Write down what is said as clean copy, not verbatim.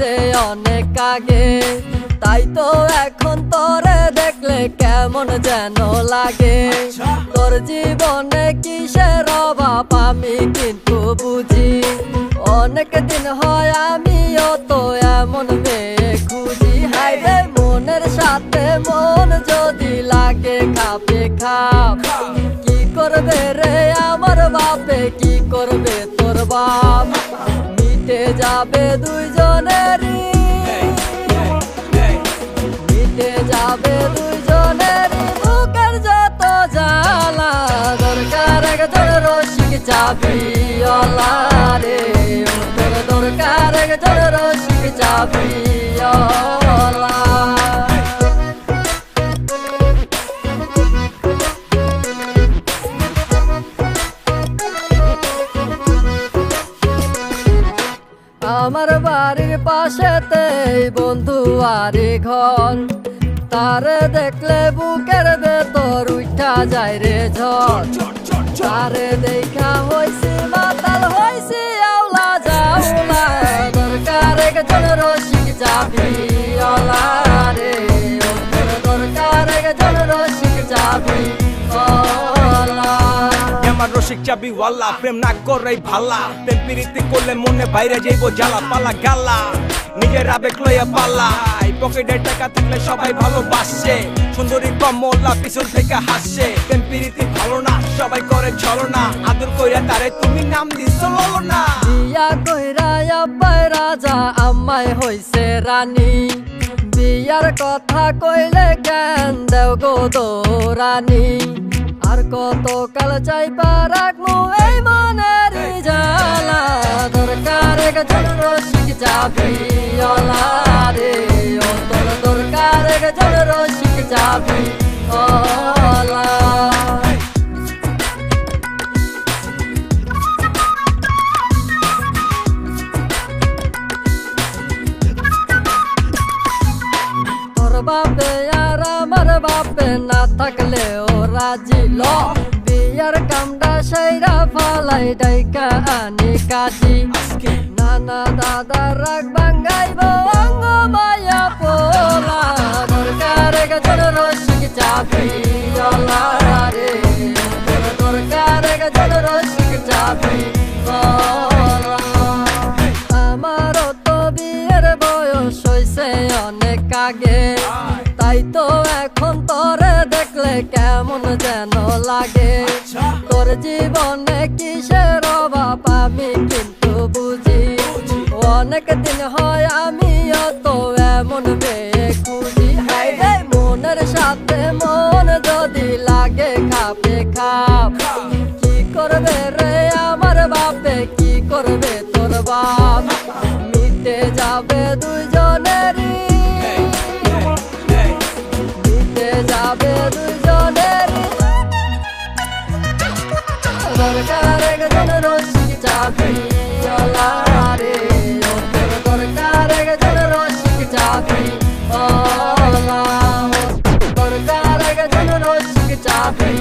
হইছে অনেক আগে, তাই তো এখন তোরে দেখলে কেমন যেন লাগে। তোর জীবনে কিসের অভাব আমি কিন্তু বুঝি, অনেক দিন হয় আমিও তো এমন মেয়ে খুঁজি। হাইরে মনের সাথে মন যদি লাগে খাপে খাপ, কি করবে রে আমার বাপে, কি করবে তোর বাপ? মিটে যাবে দুইজনেরই, মিটে যাবে দুইজনেরই বুকের যত জ্বালা। দরকার একজন রসিক চাবিওয়ালা রে, তোর দরকার একজন রসিক চাবিওয়ালা। আমার বাড়ির পাশেতে বন্ধু আরে ঘর, তারে দেখলে বুকের ভেতর উঠা যায় রে ঝড়। তারে দেখা হইছি মাতাল হইছি আওলা জাওলা, দরকার একজন রসিক চাবিওয়ালা রে, দরকার একজন রসিক চাবিওয়ালা। আমার রসিক চাবিওয়ালা প্রেম না করাই ভালা, প্রেম প্রীতি করলে মনে বাইরে যাইব জ্বালা পালা গালা। নিজের আবেগ লইয়া পালা, পকেটে টাকা থাকলে সবাই ভালোবাসে, সুন্দরী কমলা পিছন থেকে হাসে। প্রেম প্রীতি ভালো না, সবাই করে ছলনা, আদর কইরা তারে তুমি নাম দিছো ললনা। বিয়া কইরা আব্বাই রাজা আম্মাই হইছে রানী, বিয়ার কথা কইলে জ্ঞান দেও গো দৌরানি। আর কত কাল চাইবা রাখমু এই মনের জ্বালা, দরকার একজন রসিক চাবিওয়ালা রে, তোর দরকার একজন রসিক চাবিওয়ালা। তোর বাপে আর আমার বাপে না থাকলে ও রাজি ল, বিয়ার কামটা সাইরা ফালাই ডাইকা আনি কাজি। নানা দাদা রাগ ভাঙ্গাইব অঙ্গ মায়া পোলা, দরকার একজন রসিক চাবিওয়ালা রে, দরকার একজন রসিক চাবিওয়ালা। আমারও তো বিয়ের বয়স হইছে অনেক আগে, তাই তো এখন তোরে দেখলে কেমন যেন লাগে। তোর জীবনে কিসের অভাব আমি কিন্তু বুঝি, অনেক দিন হয় আমিও তো এমন মেয়ে খুঁজি। হাইরে মনের সাথে মন যদি লাগে খাপে খাপ, কি করবে রে আমার বাপে, কি করবে তোর বাপ? মিটে যাবে দুইজনেরই, মিটে যাবে দুইজনেরই, দরকার একজন রসিক চাবিওয়ালা রে, দরকার একজন রসিক চাবিওয়ালা, দরকার একজন রসিক চাবি।